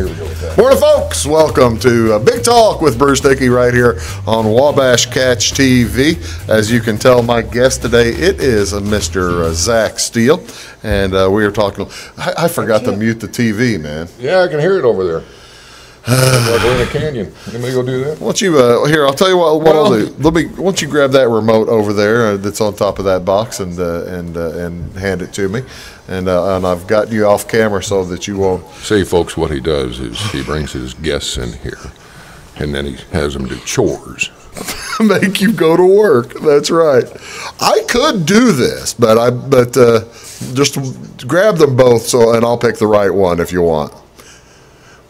Here we go with that. Morning, folks. Welcome to Big Talk with Bruce Dickey right here on Wabash Catch TV. As you can tell, my guest today, it is Mr. Zach Steele, and we are talking. I forgot to mute the TV, man. Yeah, I can hear it over there. Like we're in a canyon. Anybody go do that? Why don't you, here, I'll tell you what I'll do. Why don't you grab that remote over there that's on top of that box and hand it to me. And I've got you off camera so that you won't. See, folks, what he does is he brings his guests in here, and then he has them do chores. Make you go to work. That's right. I could do this, but just grab them both and I'll pick the right one if you want.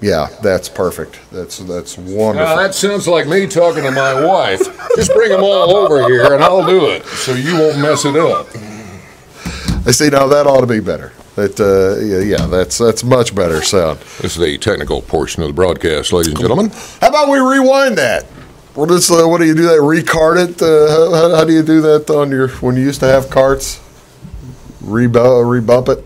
Yeah, that's perfect. That's wonderful. Now, that sounds like me talking to my wife. Just bring them all over here, and I'll do it, so you won't mess it up. I see. Now that ought to be better. That's much better sound. This is the technical portion of the broadcast, ladies and gentlemen. How about we rewind that? What do you do? That recart it? How do you do that on when you used to have carts? Rebump it.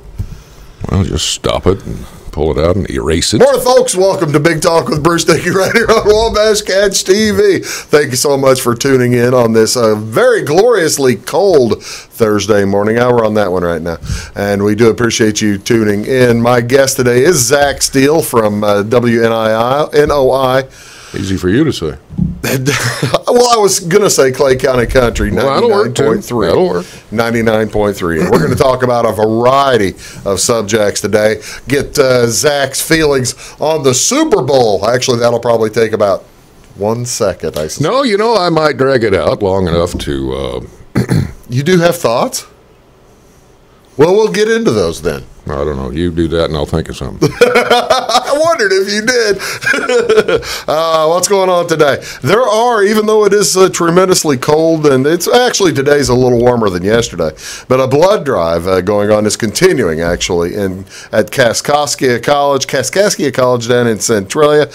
Well, just stop it and pull it out and erase it. Morning, folks. Welcome to Big Talk with Bruce Dickey right here on Wabash Catch TV. Thank you so much for tuning in on this very gloriously cold Thursday morning. We're on that one right now, and we do appreciate you tuning in. My guest today is Zach Steele from WNOI. Easy for you to say. Well, I was going to say Clay County Country, 99.3. That'll work. 99.3. And we're going to talk about a variety of subjects today. Get Zach's feelings on the Super Bowl. Actually, that'll probably take about 1 second, I suspect. No, I might drag it out long enough to... You do have thoughts? Well, we'll get into those then. I don't know. You do that, and I'll think of something. I wondered if you did. What's going on today? There are, even though it is tremendously cold, and it's actually today's a little warmer than yesterday, but a blood drive going on is continuing, actually, at Kaskaskia College down in Centralia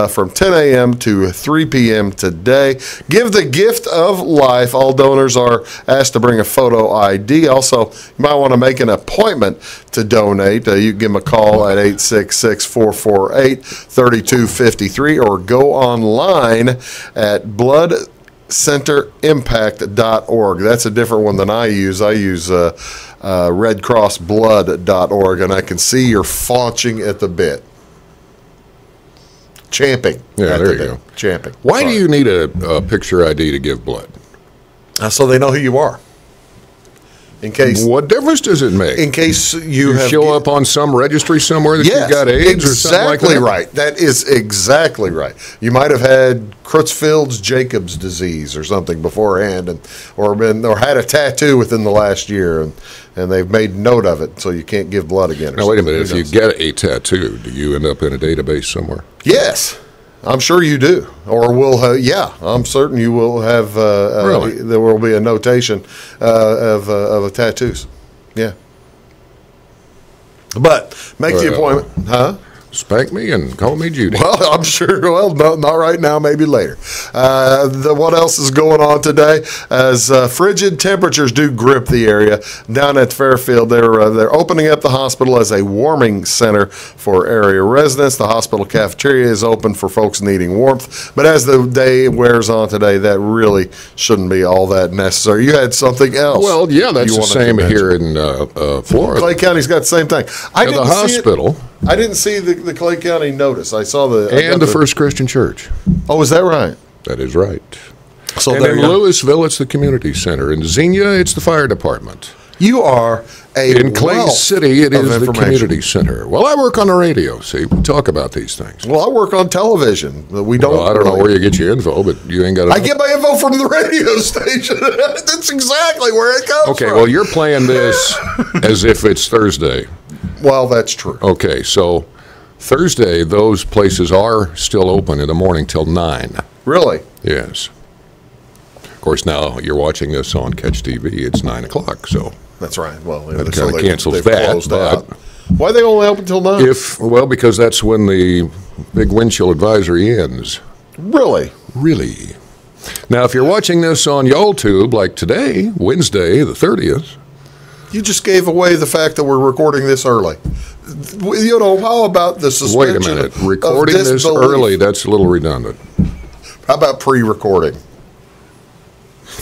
from 10 a.m. to 3 p.m. today. Give the gift of life. All donors are asked to bring a photo ID. Also, you might want to make an appointment to donate. You can give them a call at 866-448-3253 or go online at bloodcenterimpact.org. That's a different one than I use. I use redcrossblood.org, and I can see you're faunching at the bit. Champing. Yeah, there you go. Champing. Why do you need a picture ID to give blood? So they know who you are. In case, what difference does it make? In case you show up on some registry somewhere that you've got AIDS or something like that? Exactly right. That is exactly right. You might have had Creutzfeldt-Jacobs disease or something beforehand, or had a tattoo within the last year, and they've made note of it, so you can't give blood again. Now, wait a minute. If you get a tattoo, do you end up in a database somewhere? Yes. I'm sure you do, or will. I'm certain you will have. Really? There will be a notation of tattoos. Yeah, but make the appointment, huh? Spank me and call me Judy. Well, I'm sure. Well, not right now. Maybe later. What else is going on today? As frigid temperatures do grip the area down at Fairfield, they're opening up the hospital as a warming center for area residents. The hospital cafeteria is open for folks needing warmth. But as the day wears on today, that really shouldn't be all that necessary. You had something else. Well, yeah, that's the same here in Florida. Clay County's got the same thing. The hospital. I didn't see the Clay County notice. I saw the First Christian Church. Oh, is that right? That is right. So and in Louisville, it's the community center. In Xenia, it's the fire department. You are in Clay City, it is the community center. Well, I work on the radio. See, we talk about these things. Well, I work on television. We don't. Well, I don't know where you get your info, but you ain't got. I get my info from the radio station. That's exactly where it comes from. Okay, well, you're playing this as if it's Thursday. Well, that's true. Okay, so Thursday, those places are still open in the morning till 9. Really? Yes. Of course, now you're watching this on Catch TV. It's 9 o'clock, so. That's right. Well, that kind of cancels that. But why are they only open till 9? Well, because that's when the big wind chill advisory ends. Really? Really. Now, if you're watching this on YouTube, like today, Wednesday, the 30th. You just gave away the fact that we're recording this early. How about the suspension? Wait a minute. Recording this early, that's a little redundant. How about pre-recording?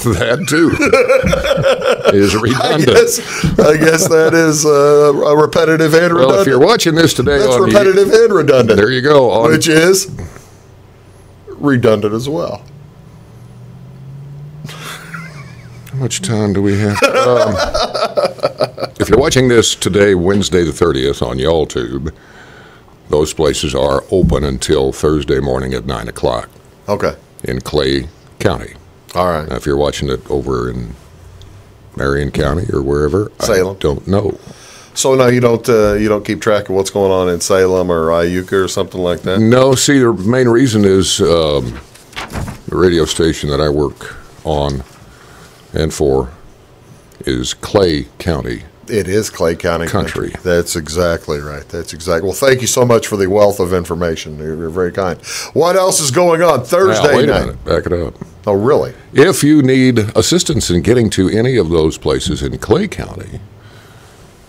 That too is redundant. I guess that is a repetitive and redundant. Well, if you're watching this today, that's repetitive and redundant. There you go. Which is redundant as well. How much time do we have? If you're watching this today, Wednesday the 30th on YallTube, those places are open until Thursday morning at 9 o'clock. Okay. In Clay County. All right. Now, if you're watching it over in Marion County or wherever, Salem. I don't know. So no, you don't keep track of what's going on in Salem or Iuka or something like that? No. See, the main reason is the radio station that I work on and for is Clay County. It is Clay County country. That's exactly right. Well, thank you so much for the wealth of information. You're very kind. What else is going on Thursday now, wait night? a minute. Back it up. Oh, really? If you need assistance in getting to any of those places in Clay County,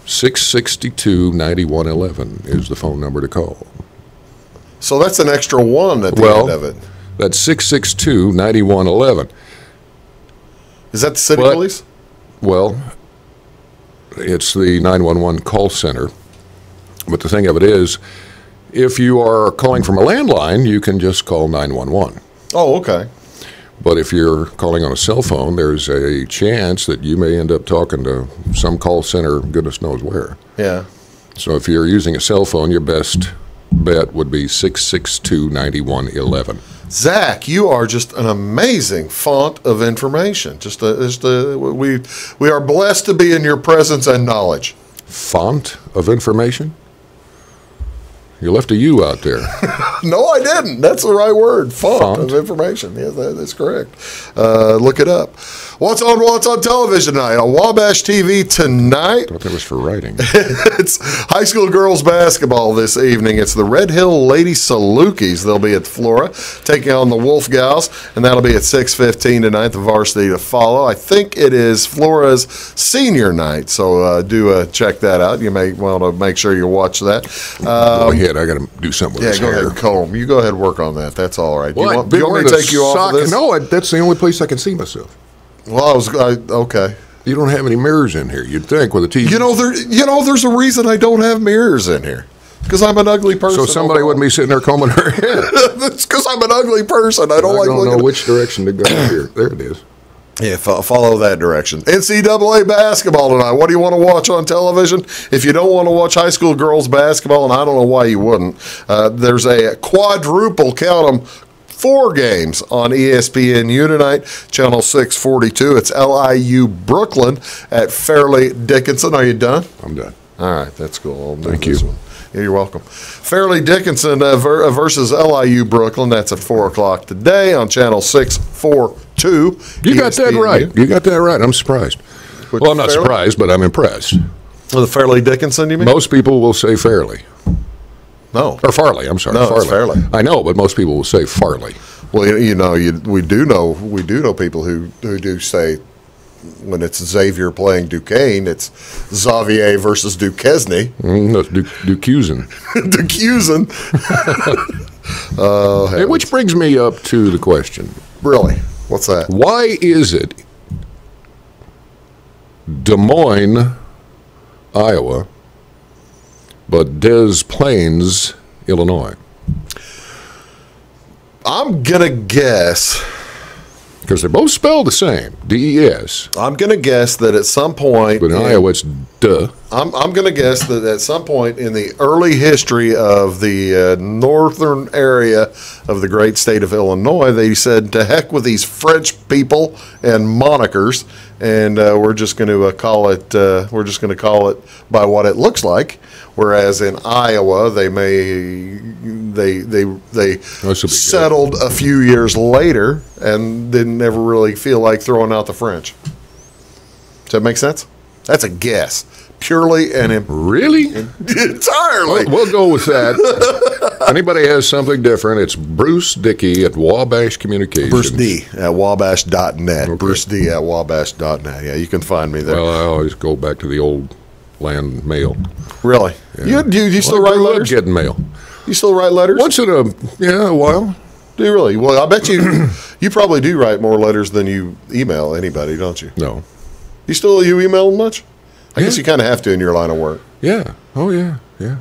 662-9111 is the phone number to call. So that's an extra one at the end of it. That's 662-9111. Is that the city police? Well, it's the 911 call center. But the thing of it is, if you are calling from a landline, you can just call 911. Oh, okay. But if you're calling on a cell phone, there's a chance that you may end up talking to some call center, goodness knows where. Yeah. So if you're using a cell phone, your best bet would be 662-9111. Zach, you are just an amazing font of information. We are blessed to be in your presence and knowledge. Font of information? You left a U out there. No, I didn't. That's the right word. Font of information. Yeah, that's correct. Look it up. What's on television tonight? On Wabash TV tonight. I thought that was for writing. It's high school girls basketball this evening. It's the Red Hill Lady Salukis. They'll be at Flora taking on the Wolf Gals, and that'll be at 6:15 tonight. The varsity to follow. I think it is Flora's senior night, so do check that out. You may want to make sure you watch that. Go ahead. I got to do something with this go hair. ahead and comb. You go ahead and work on that. That's all right. Well, do you want me to take you off of this? No, that's the only place I can see myself. Well, okay. You don't have any mirrors in here. You'd think with a TV. There's a reason I don't have mirrors in here. Because I'm an ugly person. So somebody wouldn't be sitting there combing her head. It's because I'm an ugly person. I don't know which direction to go here. There it is. Yeah, follow that direction. NCAA basketball tonight. What do you want to watch on television? If you don't want to watch high school girls basketball, and I don't know why you wouldn't, there's a quadruple, count them, 4 games on ESPNU tonight, channel 642. It's LIU Brooklyn at Fairleigh Dickinson. Are you done? I'm done. All right, that's cool. Thank you. Yeah, you're welcome. Fairleigh Dickinson versus LIU Brooklyn. That's at 4 o'clock today on channel 642. You got that right. You got that right. I'm surprised. Well, I'm not surprised, but I'm impressed. The Fairleigh Dickinson, you mean? Most people will say Fairleigh. No. Or Farley, I'm sorry. No, Farley. It's Fairleigh. I know, but most people will say Farley. Well, we do know people who do say when it's Xavier playing Duquesne, it's Xavier versus Duquesne. That's Duquesne. Duquesne. Which brings me up to the question. Really? What's that? Why is it Des Moines, Iowa, but Des Plaines, Illinois? I'm going to guess. Because they're both spelled the same, D-E-S. I'm going to guess that at some point. But in Iowa, it's duh. I'm going to guess that at some point in the early history of the northern area of the great state of Illinois, they said, to heck with these French people and monikers, and we're just going to call it by what it looks like. Whereas in Iowa, they settled a few years later and didn't ever really feel like throwing out the French. Does that make sense? That's a guess, purely and really entirely. We'll go with that. Anybody has something different? It's Bruce Dickey at Wabash Communications. Bruce D at wabash.net. Okay. Bruce D at wabash.net. Yeah, you can find me there. Well, I always go back to the old land mail. Really? Yeah. Do you still I write grew up letters? getting mail. You still write letters? Once in a while. Do you really? Well, I bet you probably do write more letters than you email anybody, don't you? No. You email much? I guess you kind of have to in your line of work. Yeah. Oh, yeah. Yeah.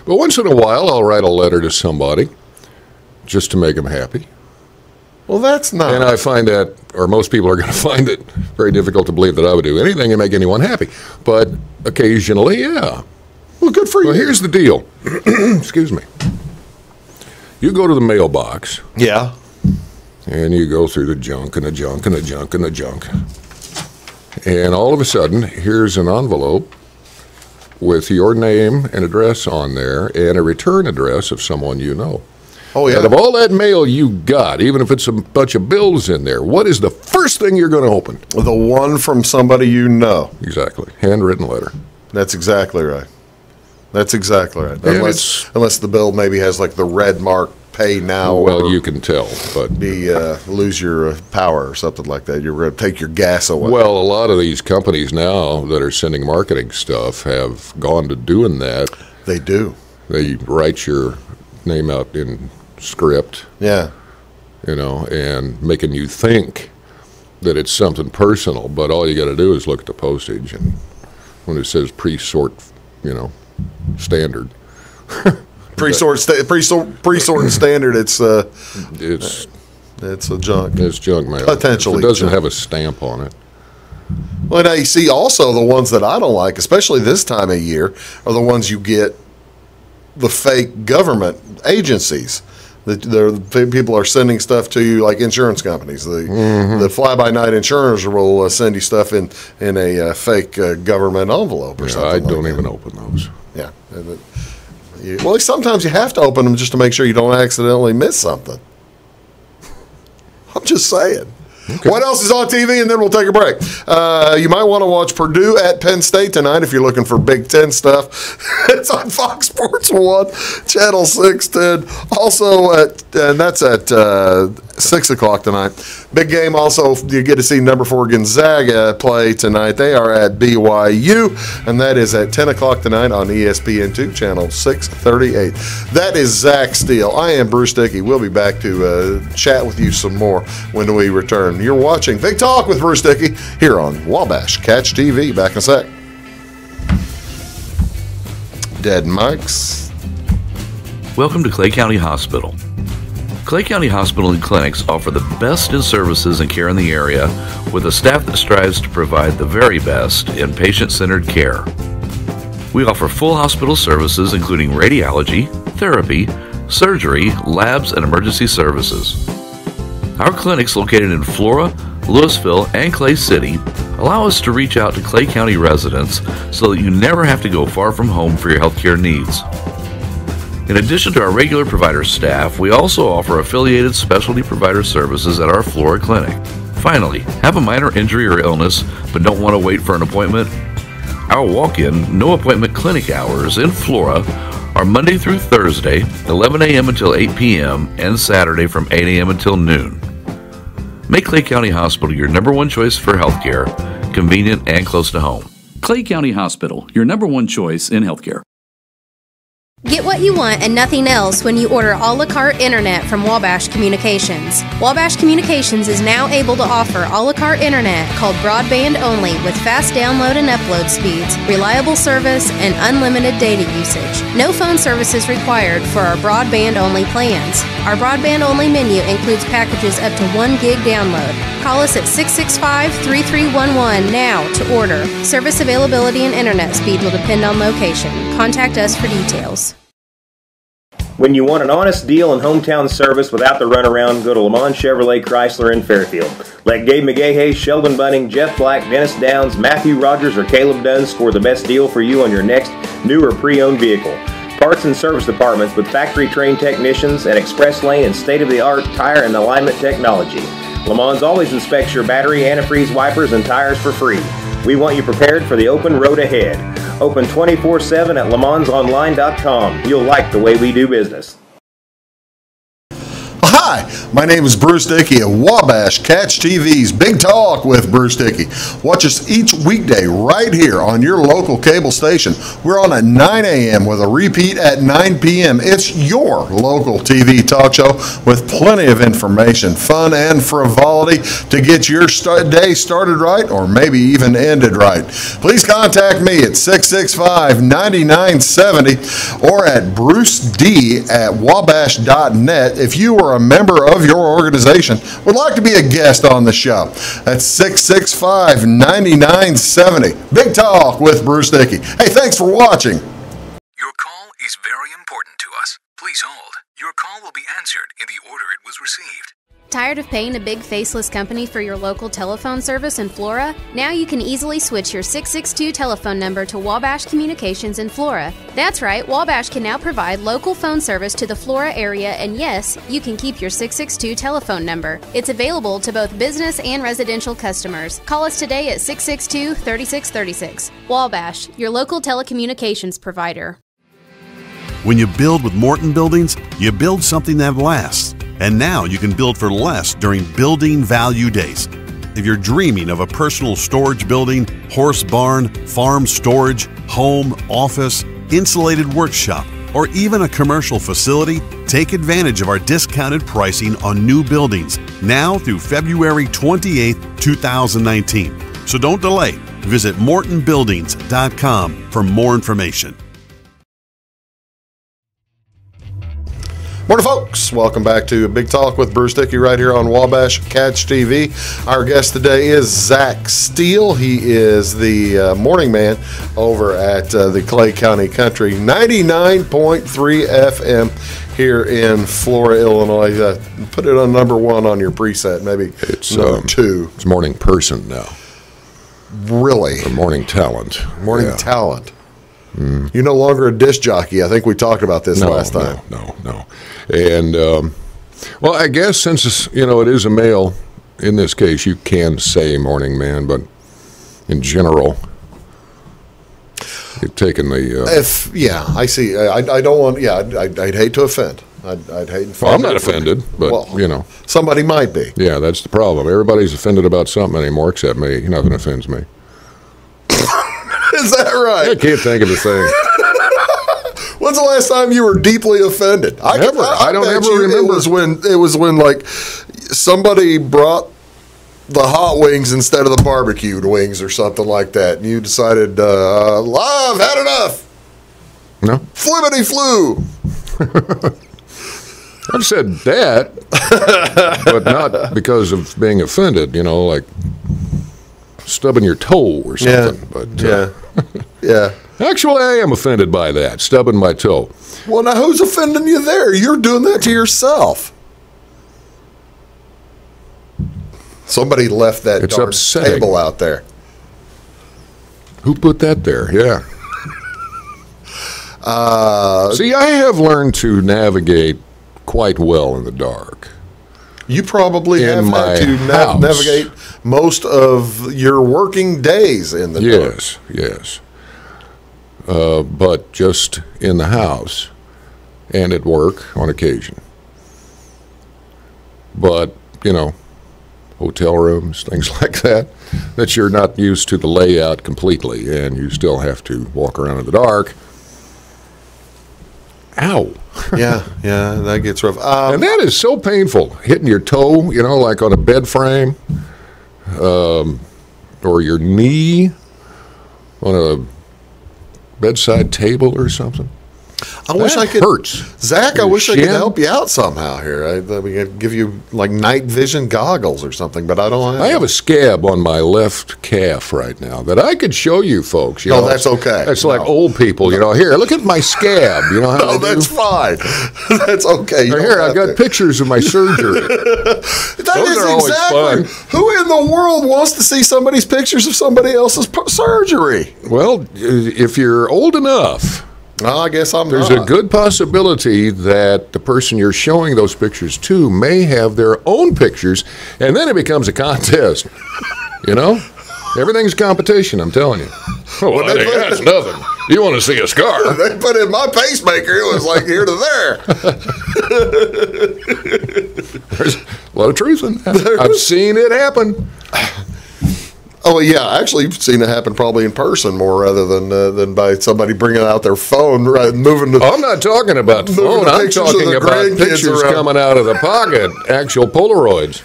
But once in a while, I'll write a letter to somebody just to make them happy. Well, that's not. And I find that, or most people are going to find it very difficult to believe that I would do anything to make anyone happy. But occasionally, yeah. Well, good for you. Well, here's the deal. Excuse me. You go to the mailbox. Yeah. And you go through the junk and the junk and the junk and the junk. And all of a sudden, here's an envelope with your name and address on there and a return address of someone you know. Oh, yeah. Out of all that mail you got, even if it's a bunch of bills in there, what is the first thing you're going to open? The one from somebody you know. Exactly. Handwritten letter. That's exactly right. That's exactly right. And Unless the bill maybe has like the red mark, pay now. Well, or you can tell, but lose your power or something like that. You're going to take your gas away. Well, a lot of these companies now that are sending marketing stuff have gone to doing that. They do. They write your name out in script, Yeah. And making you think that it's something personal, but all you got to do is look at the postage, and when it says pre-sort, standard. Pre-sort standard. It's a junk. It's junk mail. Potentially If it doesn't junk. have a stamp on it. Well, now you see also the ones that I don't like, especially this time of year, are the ones you get the fake government agencies. The people are sending stuff to you, like insurance companies. The fly-by-night insurers will send you stuff in a fake government envelope or something. I don't like even that. open those. Yeah. Well, sometimes you have to open them just to make sure you don't accidentally miss something. I'm just saying. Okay. What else is on TV? And then we'll take a break. You might want to watch Purdue at Penn State tonight if you're looking for Big Ten stuff. It's on Fox Sports 1, Channel 610. Also, and that's at 6 o'clock tonight. Big game also, you get to see number 4 Gonzaga play tonight. They are at BYU, and that is at 10 o'clock tonight on ESPN2, Channel 638. That is Zach Steele. I am Bruce Dickey. We'll be back to chat with you some more when we return. You're watching Big Talk with Bruce Dickey here on Wabash Catch TV. Back in a sec. Dead mics. Welcome to Clay County Hospital. Clay County Hospital and Clinics offer the best in services and care in the area with a staff that strives to provide the very best in patient-centered care. We offer full hospital services including radiology, therapy, surgery, labs, and emergency services. Our clinics located in Flora, Louisville, and Clay City allow us to reach out to Clay County residents so that you never have to go far from home for your healthcare needs. In addition to our regular provider staff, we also offer affiliated specialty provider services at our Flora clinic. Finally, have a minor injury or illness but don't want to wait for an appointment? Our walk-in, no-appointment clinic hours in Flora are Monday through Thursday, 11 a.m. until 8 p.m., and Saturday from 8 a.m. until noon. Make Clay County Hospital your number one choice for healthcare, convenient and close to home. Clay County Hospital, your number one choice in healthcare. Get what you want and nothing else when you order a la carte internet from Wabash Communications. Wabash Communications is now able to offer a la carte internet called broadband only with fast download and upload speeds, reliable service, and unlimited data usage. No phone service is required for our broadband only plans. Our broadband only menu includes packages up to 1 gig download. Call us at 665-3311 now to order. Service availability and internet speed will depend on location. Contact us for details. When you want an honest deal and hometown service without the runaround, go to Lamont Chevrolet Chrysler in Fairfield. Let Gabe McGahey, Sheldon Bunning, Jeff Black, Dennis Downs, Matthew Rogers, or Caleb Dunn score the best deal for you on your next new or pre-owned vehicle. Parts and service departments with factory-trained technicians and express lane and state-of-the-art tire and alignment technology. Lamont always inspects your battery, antifreeze, wipers, and tires for free. We want you prepared for the open road ahead. Open 24/7 at LeMansOnline.com. You'll like the way we do business. Hi, Hi, my name is Bruce Dickey of Wabash Catch TV's Big Talk with Bruce Dickey. Watch us each weekday right here on your local cable station. We're on at 9 a.m. with a repeat at 9 p.m. It's your local TV talk show with plenty of information, fun, and frivolity to get your day started right or maybe even ended right. Please contact me at 665-9970 or at bruced@wabash.net if you or a member of your organization would like to be a guest on the show. That's 665-9970. Big Talk with Bruce Dickey. Hey, thanks for watching. Your call is very important to us. Please hold. Your call will be answered in the order it was received. Tired of paying a big faceless company for your local telephone service in Flora? Now you can easily switch your 662 telephone number to Wabash Communications in Flora. That's right, Wabash can now provide local phone service to the Flora area, and yes, you can keep your 662 telephone number. It's available to both business and residential customers. Call us today at 662-3636. Wabash, your local telecommunications provider. When you build with Morton Buildings, you build something that lasts. And now you can build for less during Building Value Days. If you're dreaming of a personal storage building, horse barn, farm storage, home, office, insulated workshop, or even a commercial facility, take advantage of our discounted pricing on new buildings now through February 28, 2019. So don't delay. Visit mortonbuildings.com for more information. Morning, folks. Welcome back to Big Talk with Bruce Dickey right here on Wabash Catch TV. Our guest today is Zach Steele. He is the morning man over at the Clay County Country, 99.3 FM here in Flora, Illinois. Put it on number one on your preset, maybe It's number two. It's morning person now. Really? Or morning talent. Morning Yeah. talent. You're no longer a disc jockey. I think we talked about this last time. No. And, well, I guess since, it is a male, in this case, you can say morning man, but in general, you've taken the... I see. I don't want, I'd hate to offend. I'd hate to offend. Well, I'm not offended, but, Somebody might be. Yeah, that's the problem. Everybody's offended about something anymore except me. Nothing offends me. Is that right? I can't think of a thing. When's the last time you were deeply offended? Never. I don't bet ever you remember. It was when like somebody brought the hot wings instead of the barbecued wings or something like that, and you decided, I've had enough. No. Flippity flu. I've said that, but not because of being offended, like stubbing your toe or something. Yeah. Actually, I am offended by that, stubbing my toe. Well, now who's offending you there? You're doing that to yourself. Somebody left that It's darn upsetting. table out there. Who put that there? Yeah. See, I have learned to navigate quite well in the dark. You probably In have my had to house. navigate most of your working days in the dark. Yes. But just in the house and at work on occasion. But, hotel rooms, things like that you're not used to the layout completely, and you still have to walk around in the dark. Ow. Yeah, that gets rough. And that is so painful, hitting your toe, like on a bed frame, or your knee on a bedside table or something. I wish I could. Hurts. Zach, I Your wish I could shin? help you out somehow here. We could give you like night vision goggles or something, but I don't have. I have a scab on my left calf right now that I could show you folks. No, that's okay. It's like No. old people, Here, look at my scab. You know how No, they that's do? fine. That's okay. You Or don't here, have I've got to. pictures of my surgery. That Those is are always exactly. fun. Who in the world wants to see somebody's pictures of somebody else's surgery? Well, if you're old enough, No, I guess I'm there's not. a good possibility that the person you're showing those pictures to may have their own pictures, and then it becomes a contest. Everything's competition, I'm telling you. Oh, that's nothing. You want to see a scar? They put in my pacemaker. It was like here to there. There's a lot of truth in that. I've seen it happen. Oh, yeah. I actually have seen it happen probably in person more rather than by somebody bringing out their phone, right, moving the... I'm not talking about the phone. I'm talking about pictures coming out of the pocket, actual Polaroids.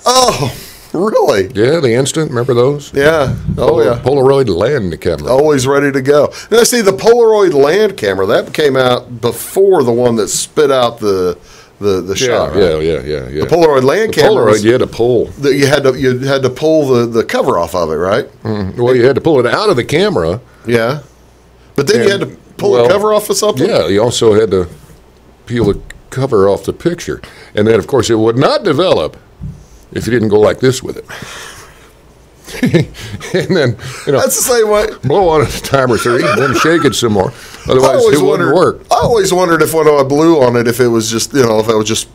Oh, really? Yeah, the instant. Remember those? Yeah. Oh, yeah. Polaroid land camera. Always ready to go. Now, see, the Polaroid land camera, that came out before the one that spit out the shot, right? Yeah. The Polaroid land camera. Polaroid, you had to pull. You had to pull the cover off of it, right? Well, you had to pull it out of the camera. Yeah. But then you had to pull the cover off of something? Yeah, you also had to peel the cover off the picture. And then, of course, it would not develop if you didn't go like this with it. And then, that's the same way. Blow on it a time or three, and then shake it some more. Otherwise, it wouldn't work. I always wondered if when I blew on it, if it was just, if I was just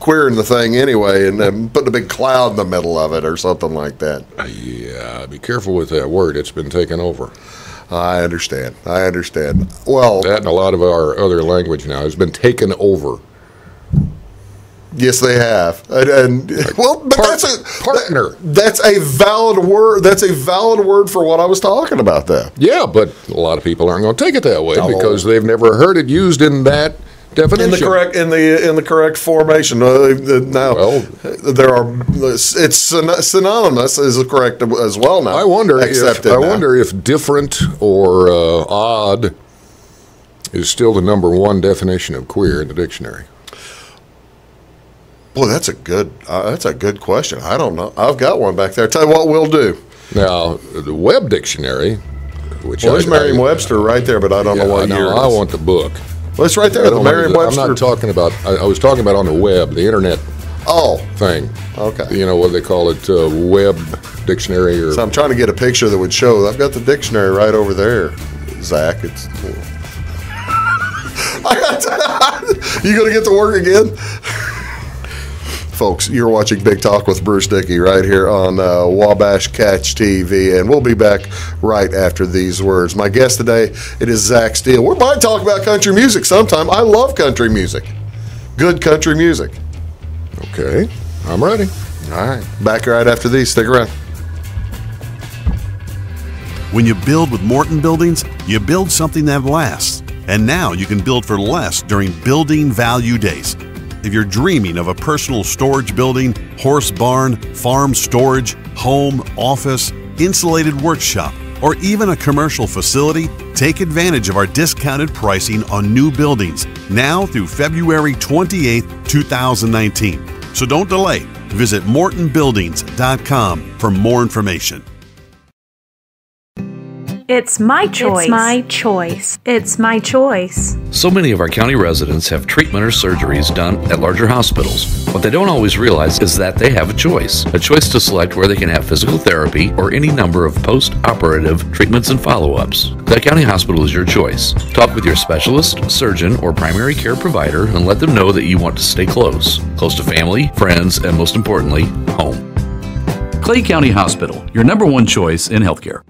queering the thing anyway and then putting a big cloud in the middle of it or something like that. Yeah, be careful with that word. It's been taken over. I understand. Well, that and a lot of our other language now has been taken over. Yes, they have, and well, but that's a partner. That's a valid word. That's a valid word for what I was talking about, though. Yeah, but a lot of people aren't going to take it that way because they've never heard it used in that definition. In the correct formation. Now there are. It's synonymous is correct as well. Now I wonder if different or odd is still the number one definition of queer in the dictionary. Boy, that's a good question. I don't know. I've got one back there. Tell you what we'll do. Now, the Web Dictionary, there's Merriam-Webster right there, but I don't know what year. I want the book. Well, it's right there. The Merriam-Webster. I'm not talking about. I was talking about on the web, the internet. Thing. Okay. What they call it, Web Dictionary, or. So I'm trying to get a picture that would show. I've got the dictionary right over there, Zach. It's. You gonna get to work again? Folks, you're watching Big Talk with Bruce Dickey right here on Wabash Catch TV, and we'll be back right after these words. My guest today, it is Zach Steele. We might talk about country music sometime. I love country music. Good country music. Okay, I'm ready. All right, back right after these. Stick around. When you build with Morton Buildings, you build something that lasts. And now you can build for less during Building Value Days. If you're dreaming of a personal storage building, horse barn, farm storage, home, office, insulated workshop, or even a commercial facility, take advantage of our discounted pricing on new buildings now through February 28, 2019. So don't delay. Visit mortonbuildings.com for more information. It's my choice. It's my choice. It's my choice. So many of our county residents have treatment or surgeries done at larger hospitals. What they don't always realize is that they have a choice to select where they can have physical therapy or any number of post-operative treatments and follow-ups. Clay County Hospital is your choice. Talk with your specialist, surgeon, or primary care provider and let them know that you want to stay close to family, friends, and most importantly, home. Clay County Hospital, your number one choice in healthcare.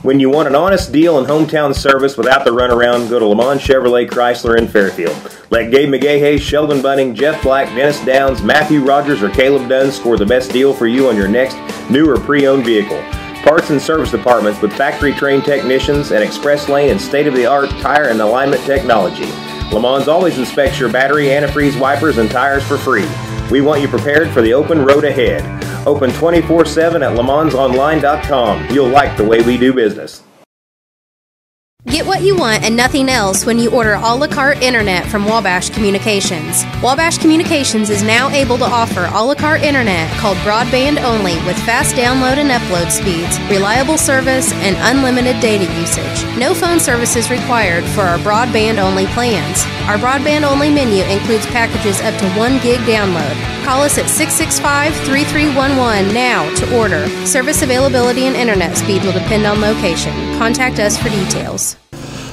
When you want an honest deal and hometown service without the runaround, go to Lamont Chevrolet Chrysler in Fairfield. Let Gabe McGahey, Sheldon Bunning, Jeff Black, Dennis Downs, Matthew Rogers, or Caleb Dunn score the best deal for you on your next new or pre-owned vehicle. Parts and service departments with factory-trained technicians and express lane and state-of-the-art tire and alignment technology. Lamont's always inspects your battery, antifreeze, wipers, and tires for free. We want you prepared for the open road ahead. Open 24/7 at LaMonsOnline.com. You'll like the way we do business. Get what you want and nothing else when you order a la carte internet from Wabash Communications. Wabash Communications is now able to offer a la carte internet called broadband only with fast download and upload speeds, reliable service, and unlimited data usage. No phone services required for our broadband only plans. Our broadband only menu includes packages up to 1 gig download. Call us at 665-3311 now to order. Service availability and internet speed will depend on location. Contact us for details.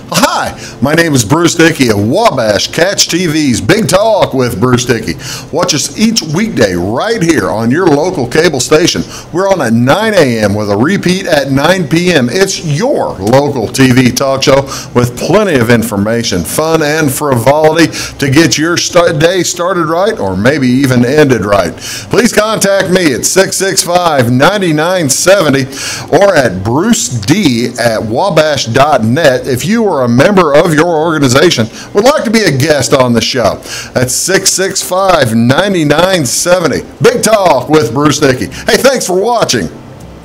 Hi, my name is Bruce Dickey of Wabash Catch TV's Big Talk with Bruce Dickey. Watch us each weekday right here on your local cable station. We're on at 9 a.m. with a repeat at 9 p.m. It's your local TV talk show with plenty of information, fun, and frivolity to get your day started right or maybe even ended right. Please contact me at 665-9970 or at bruced@wabash.net if you are a member of your organization would like to be a guest on the show. That's 665-9970. Big Talk with Bruce Dickey. Hey, thanks for watching.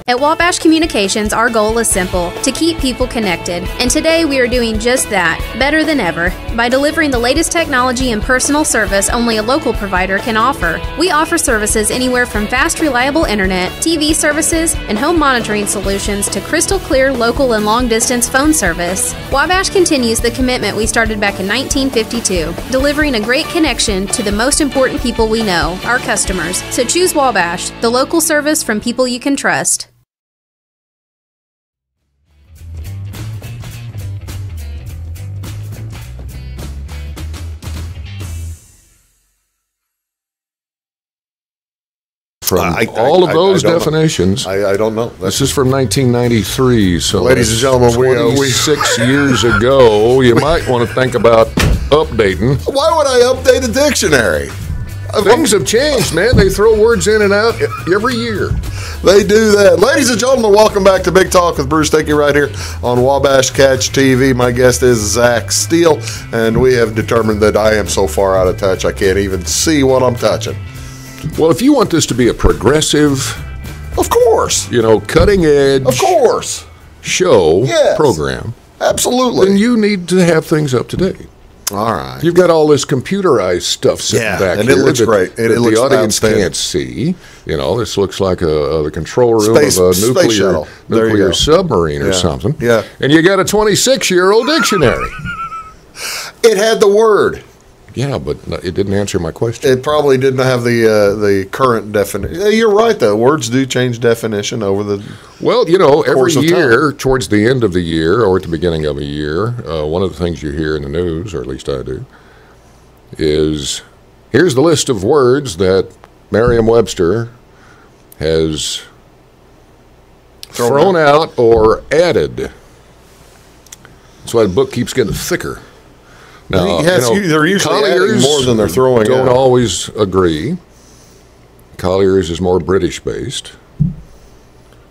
At Wabash Communications, our goal is simple, to keep people connected. And today we are doing just that, better than ever, by delivering the latest technology and personal service only a local provider can offer. We offer services anywhere from fast, reliable internet, TV services, and home monitoring solutions to crystal clear local and long-distance phone service. Wabash continues the commitment we started back in 1952, delivering a great connection to the most important people we know, our customers. So choose Wabash, the local service from people you can trust. From all of those definitions. I don't know. This is from 1993, so ladies and gentlemen, 26 years ago, you might want to think about updating. Why would I update a dictionary? Things have changed, man. They throw words in and out every year. They do that. Ladies and gentlemen, welcome back to Big Talk with Bruce Dickey right here on Wabash Catch TV. My guest is Zach Steele, and we have determined that I am so far out of touch I can't even see what I'm touching. Well, if you want this to be a progressive, of course, cutting edge, of course, show program, absolutely, then you need to have things up to date. All right, you've got all this computerized stuff sitting back and here it looks great. That the audience can't see. This looks like the control room of a nuclear submarine or something. Yeah, and you got a 26-year-old dictionary. It had the word. Yeah, but it didn't answer my question. It probably didn't have the current definition. You're right, though. Words do change definition over the every year, towards the end of the year or at the beginning of a year, one of the things you hear in the news, or at least I do, is here's the list of words that Merriam-Webster has thrown out or added. That's why the book keeps getting thicker. Now, they're usually adding more than they're throwing out. Don't always agree. Collier's is more British-based,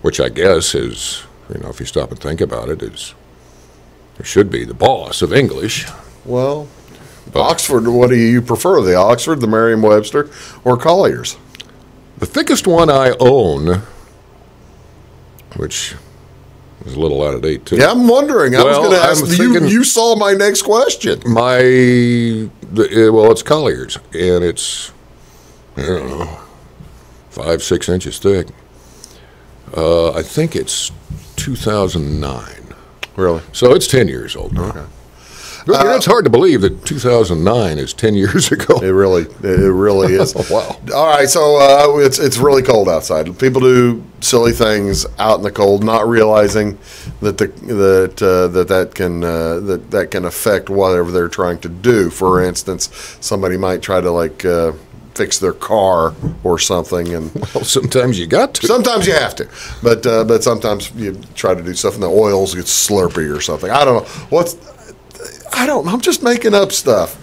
which I guess is, if you stop and think about it, it should be the boss of English. Well, Oxford, what do you prefer, the Oxford, the Merriam-Webster, or Collier's? The thickest one I own, which is a little out of date, too. Yeah, I'm wondering. I was going to ask you saw my next question. It's Collier's, and it's, 5-6 inches thick. I think it's 2009. Really? So it's 10 years old now. Okay. It's hard to believe that 2009 is 10 years ago. It really is. Wow. All right, so it's really cold outside. People do silly things out in the cold, not realizing that that can affect whatever they're trying to do. For instance, somebody might try to fix their car or something, and sometimes you got to. Sometimes you have to, but sometimes you try to do stuff and the oils get slurpy or something. I don't know I'm just making up stuff.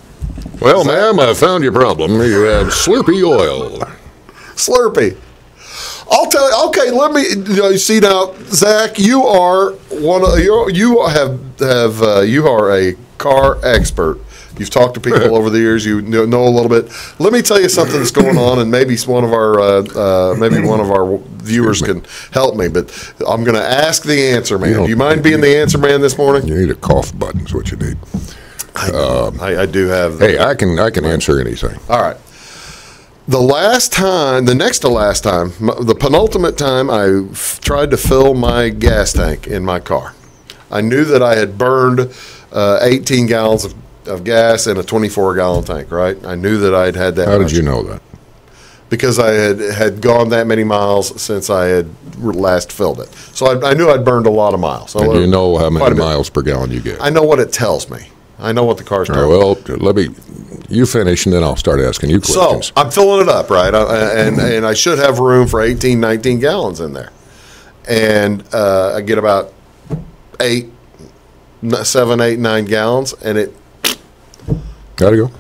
Well, ma'am, I found your problem. You have slurpy oil. Slurpy. I'll tell you. Okay, let me see now, Zach. You are you are a car expert. You've talked to people over the years. You know a little bit. Let me tell you something that's going on, and maybe one of our viewers can help me. But I'm going to ask the answer man. Do you mind being the answer man this morning? You need a cough button. Is what you need. I do have. Hey, I can answer anything. All right. The next to last time, the penultimate time, I tried to fill my gas tank in my car. I knew that I had burned 18 gallons of gas in a 24-gallon tank, right? I knew that I'd had that. How did you know that? because I had gone that many miles since I had last filled it. So I knew I'd burned a lot of miles. And you know how many miles per gallon you get. I know what it tells me. I know what the car's telling me. Well, you finish, and then I'll start asking you questions. So I'm filling it up, right? And I should have room for 18, 19 gallons in there. And I get about 7, 8, 9 gallons, and it... Gotta go.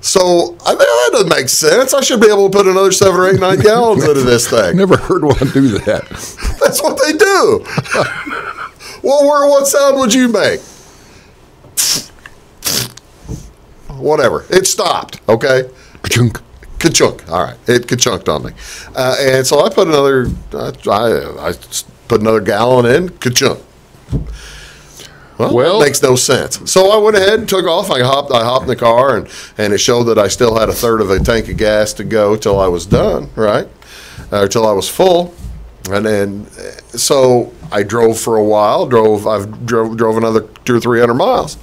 So I think that doesn't make sense. I should be able to put another 7 or 8, 9 gallons into this thing. Never heard one do that. That's what they do. Well, what sound would you make? Whatever. It stopped. Okay. Ka-chunk. Ka-chunk. All right. It ka-chunked on me, and so I put another. I put another gallon in. Ka-chunk. Well, that makes no sense. So I went ahead and took off. I hopped in the car, and it showed that I still had a third of a tank of gas to go till I was done, right? Or till I was full. And then, so I drove for a while. Drove another 200 or 300 miles.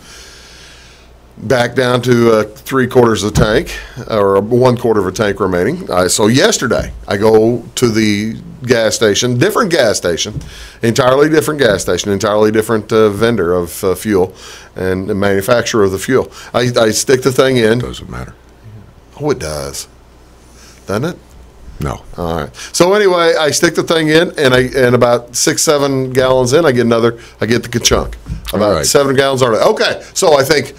Back down to 3/4 of a tank, or 1/4 of a tank remaining. So yesterday, I go to the gas station, different gas station, entirely different gas station, entirely different vendor of fuel and the manufacturer of the fuel. I stick the thing in. Doesn't matter. Oh, it does. Doesn't it? No. All right. So anyway, I stick the thing in, and about 6, 7 gallons in, I get the ka-chunk. About 7 gallons already. Okay. So I think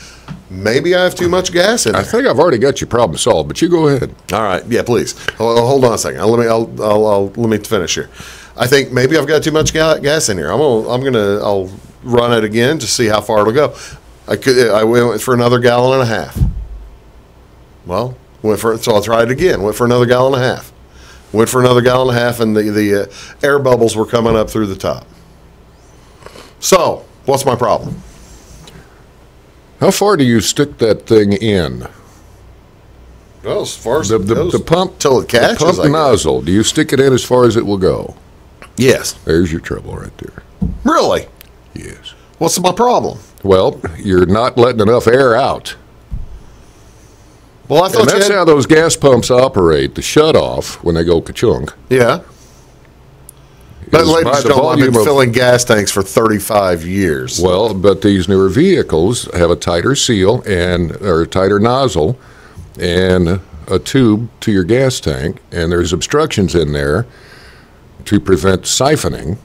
maybe I have too much gas in there. I think I've already got your problem solved, but you go ahead. All right. Yeah, please. Hold on a second. Let me finish here. I think maybe I've got too much gas in here. I'll run it again to see how far it'll go. I went for another gallon and a half. Well, so I'll try it again. Went for another gallon and a half. Went for another gallon and a half, and the air bubbles were coming up through the top. So, what's my problem? How far do you stick that thing in? Well, as far as the pump till it catches. The pump nozzle. Do you stick it in as far as it will go? Yes. There's your trouble right there. Really? Yes. What's my problem? Well, you're not letting enough air out. Well, I thought that's how those gas pumps operate. The shut-off, when they go ka-chunk. Yeah. But ladies and gentlemen, I've been filling gas tanks for 35 years. Well, but these newer vehicles have a tighter seal or a tighter nozzle and a tube to your gas tank, and there's obstructions in there to prevent siphoning.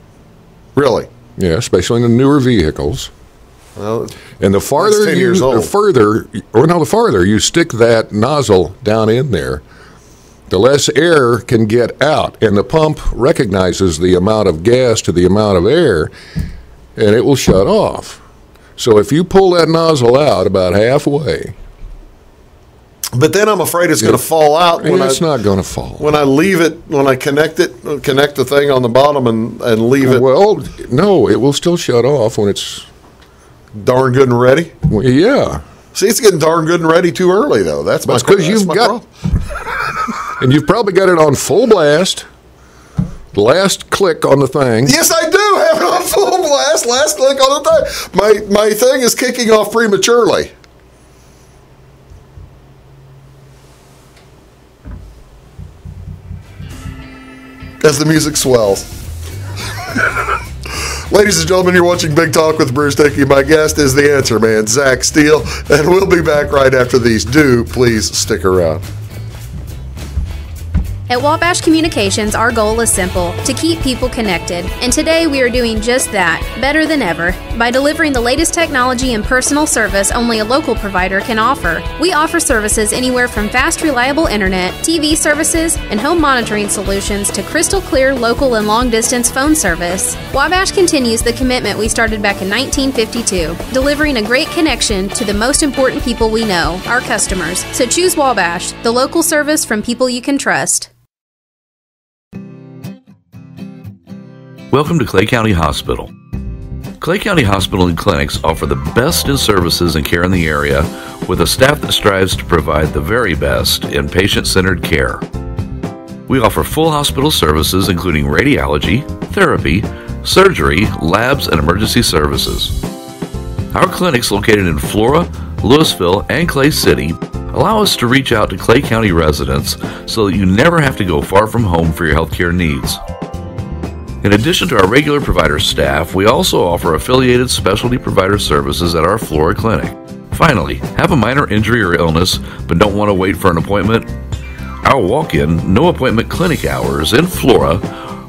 Really? Yeah, especially in the newer vehicles. Well, and the farther you stick that nozzle down in there, the less air can get out, and the pump recognizes the amount of gas to the amount of air, and it will shut off. So if you pull that nozzle out about halfway, but then I'm afraid it's going to fall out. It's not going to fall. When I leave it, when I connect the thing on the bottom and leave it. Well, no, it will still shut off when it's darn good and ready. Well, yeah. See, it's getting darn good and ready too early, though. That's because you've got, and you've probably got it on full blast. Last click on the thing. Yes, I do have it on full blast. Last click on the thing. My thing is kicking off prematurely. As the music swells. Ladies and gentlemen, you're watching Big Talk with Bruce Dickey. My guest is the answer man, Zach Steele, and we'll be back right after these. Do please stick around. At Wabash Communications, our goal is simple, to keep people connected. And today we are doing just that, better than ever, by delivering the latest technology and personal service only a local provider can offer. We offer services anywhere from fast, reliable internet, TV services, and home monitoring solutions to crystal clear local and long-distance phone service. Wabash continues the commitment we started back in 1952, delivering a great connection to the most important people we know, our customers. So choose Wabash, the local service from people you can trust. Welcome to Clay County Hospital. Clay County Hospital and Clinics offer the best in services and care in the area with a staff that strives to provide the very best in patient-centered care. We offer full hospital services including radiology, therapy, surgery, labs, and emergency services. Our clinics located in Flora, Louisville, and Clay City Allow us to reach out to Clay County residents so that you never have to go far from home for your healthcare needs. In addition to our regular provider staff, we also offer affiliated specialty provider services at our Flora clinic. Finally, have a minor injury or illness but don't want to wait for an appointment? Our walk-in, no-appointment clinic hours in Flora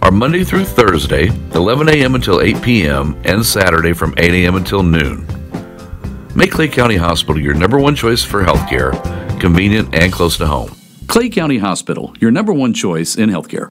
are Monday through Thursday, 11 a.m. until 8 p.m., and Saturday from 8 a.m. until noon. Make Clay County Hospital your number one choice for healthcare, convenient and close to home. Clay County Hospital, your number one choice in healthcare.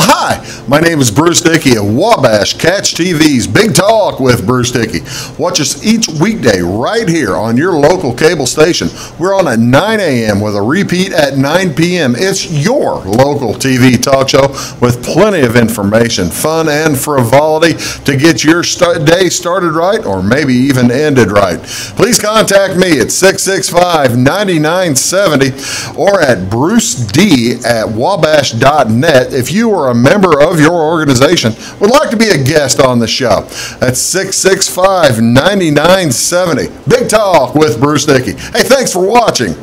Hi, my name is Bruce Dickey of Wabash Catch TV's Big Talk with Bruce Dickey. Watch us each weekday right here on your local cable station. We're on at 9 a.m. with a repeat at 9 p.m. It's your local TV talk show with plenty of information, fun, and frivolity to get your day started right or maybe even ended right. Please contact me at 665-9970 or at bruced@wabash.net if you are a member of your organization would like to be a guest on the show. That's 665-9970. Big Talk with Bruce Dickey. Hey, thanks for watching.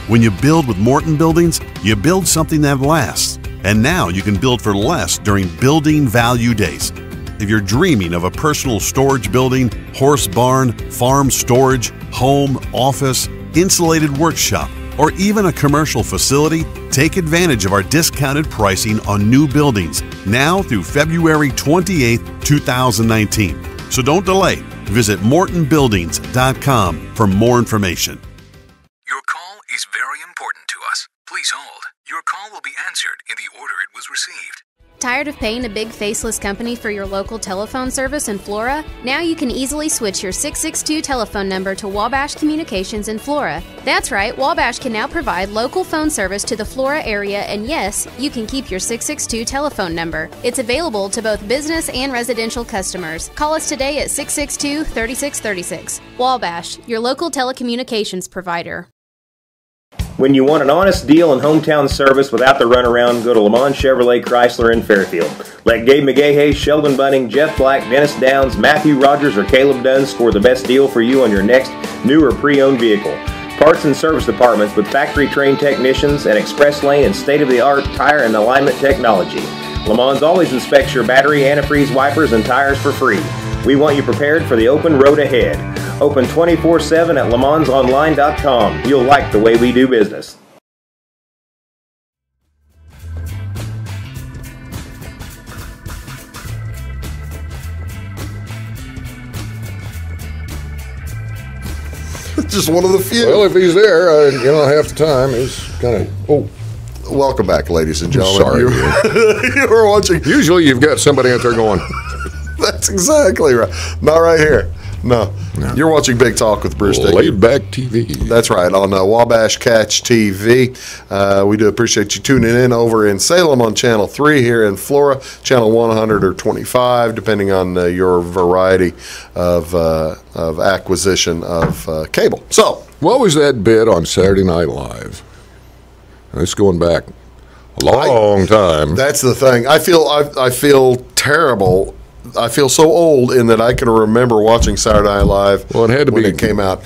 When you build with Morton Buildings, you build something that lasts. And now you can build for less during Building Value Days. If you're dreaming of a personal storage building, horse barn, farm storage, home, office, insulated workshop, or even a commercial facility, take advantage of our discounted pricing on new buildings now through February 28, 2019. So don't delay. Visit mortonbuildings.com for more information. Your call is very important to us. Please hold. Your call will be answered in the order it was received. Tired of paying a big faceless company for your local telephone service in Flora? Now you can easily switch your 662 telephone number to Wabash Communications in Flora. That's right, Wabash can now provide local phone service to the Flora area, and yes, you can keep your 662 telephone number. It's available to both business and residential customers. Call us today at 662-3636. Wabash, your local telecommunications provider. When you want an honest deal and hometown service without the runaround, go to Lamont Chevrolet Chrysler in Fairfield. Let Gabe McGahey, Sheldon Bunning, Jeff Black, Dennis Downs, Matthew Rogers, or Caleb Dunn score the best deal for you on your next new or pre-owned vehicle. Parts and service departments with factory-trained technicians and express lane and state-of-the-art tire and alignment technology. Lamont's always inspects your battery, antifreeze, wipers, and tires for free. We want you prepared for the open road ahead. Open 24/7 at LeMansOnline.com. You'll like the way we do business. Just one of the few. Well, if he's there, half the time he's kind of, Welcome back, ladies and gentlemen. Sorry. You were watching. Usually you've got somebody out there going. That's exactly right. Not right here. No. You're watching Big Talk with Bruce Dickey. Laid back TV. That's right, on Wabash Catch TV. We do appreciate you tuning in over in Salem on Channel 3, here in Flora, Channel 100 or 25, depending on your variety of acquisition of cable. So, what was that bit on Saturday Night Live? It's going back a long time. That's the thing. I feel terrible. I feel so old in that I can remember watching Saturday Night Live when it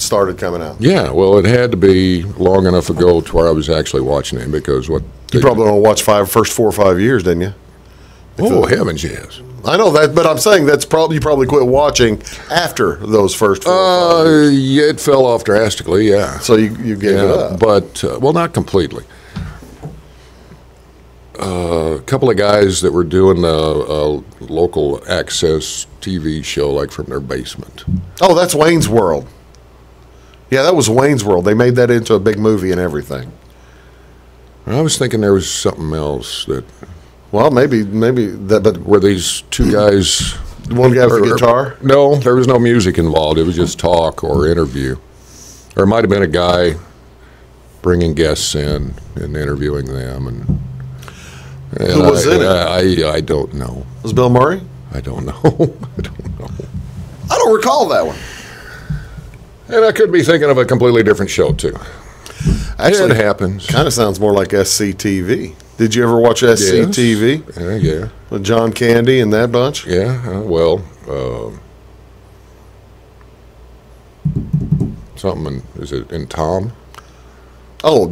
started coming out. Yeah, well, it had to be long enough ago to where I was actually watching it, because you probably don't watch first 4 or 5 years, didn't you? Oh, heavens, yes. I know that, but I'm saying you probably quit watching after those first 4 or 5 years. Yeah, it fell off drastically, yeah. So you gave it up. But, not completely. A couple of guys that were doing a local access TV show, like from their basement. Oh, that's Wayne's World. Yeah, that was Wayne's World. They made that into a big movie and everything. I was thinking there was something else that. Well, maybe that. But were these two guys? One guy with a guitar? No, there was no music involved. It was just talk or interview. Or it might have been a guy bringing guests in and interviewing them. And who was in it? I don't know. Was Bill Murray? I don't know. I don't recall that one. And I could be thinking of a completely different show, too. Actually, it happens. Kind of sounds more like SCTV. Did you ever watch SCTV? Yes. Yeah. With John Candy and that bunch? Yeah, something. Is it in Tom? Oh,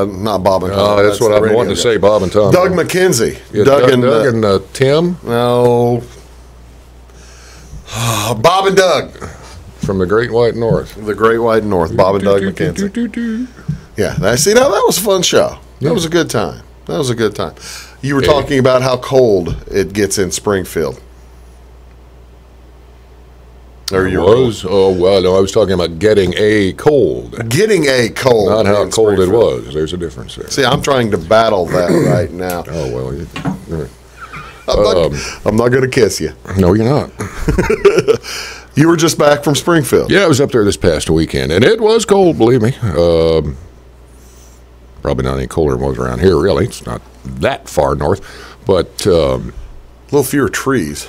not Bob and Tom. Oh, that's what I've been wanting to say, Bob and Tom. Doug McKenzie. Yeah, Doug and Tim? No. Bob and Doug. From the Great White North. The Great White North. Bob and Doug McKenzie. Yeah, now that was a fun show. That was a good time. You were talking about how cold it gets in Springfield. Oh, well, no, I was talking about getting a cold. Getting a cold. Not how cold it was. There's a difference there. See, I'm trying to battle that right now. Oh, well. I'm not going to kiss you. No, you're not. You were just back from Springfield. Yeah, I was up there this past weekend, and it was cold, believe me. Probably not any colder than it was around here, really. It's not that far north, but a little fewer trees.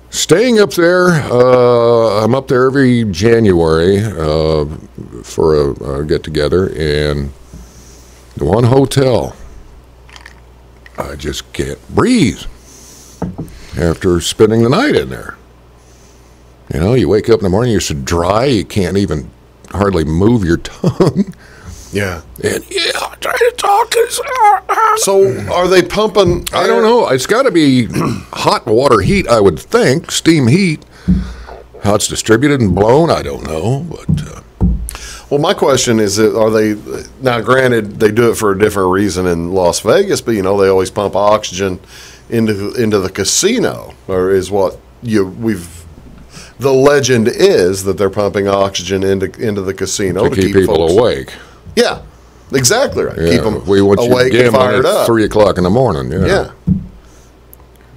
Staying up there, I'm up there every January for a get-together, and the one hotel, I just can't breathe after spending the night in there. You know, you wake up in the morning, you're so dry, you can't even hardly move your tongue. Yeah. And, I'm trying to talk. So are they pumping air? I don't know. It's got to be hot water heat, I would think, steam heat. How it's distributed and blown, I don't know. But well, my question is, are they, now granted, they do it for a different reason in Las Vegas, but, they always pump oxygen into the casino, or is what the legend is that they're pumping oxygen into the casino to keep people awake. Yeah, exactly right. Yeah, keep them we want awake you and fired at up. 3 o'clock in the morning. Yeah.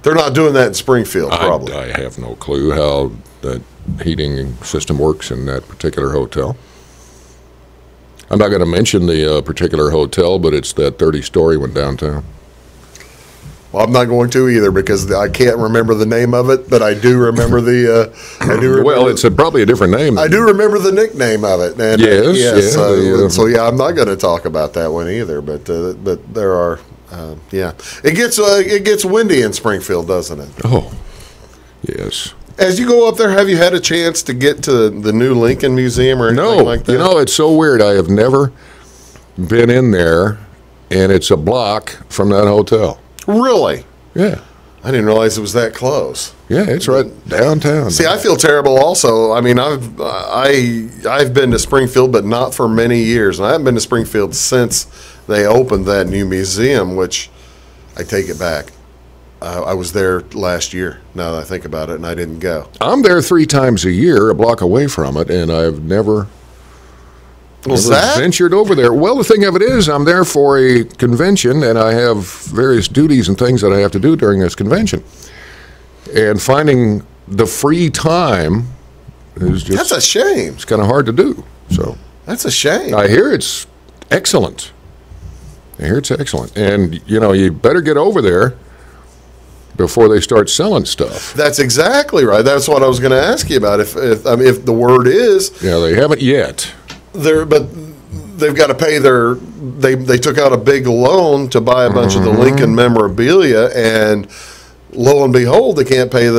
They're not doing that in Springfield, probably. I have no clue how that heating system works in that particular hotel. I'm not going to mention the particular hotel, but it's that 30-story one downtown. Well, I'm not going to either because I can't remember the name of it, but I do remember well, it's probably a different name. I do remember the nickname of it. And, yes. So I'm not going to talk about that one either. But there are, it gets windy in Springfield, doesn't it? Oh, yes. As you go up there, have you had a chance to get to the new Lincoln Museum or anything like that? No, it's so weird. I have never been in there, and it's a block from that hotel. Really? Yeah. I didn't realize it was that close. Yeah, it's right downtown. See, I feel terrible also. I mean, I've been to Springfield, but not for many years. And I haven't been to Springfield since they opened that new museum, which I take it back. I was there last year, now that I think about it, and I didn't go. I'm there 3 times a year, a block away from it, and I've never ventured over there. Well, the thing of it is, I'm there for a convention, and I have various duties and things that I have to do during this convention. And finding the free time is just... That's a shame. It's kind of hard to do. So that's a shame. I hear it's excellent. And, you better get over there before they start selling stuff. That's exactly right. That's what I was going to ask you about. If the word is... Yeah, they haven't yet. But they've got to pay they took out a big loan to buy a bunch of the Lincoln memorabilia, and lo and behold, they can't pay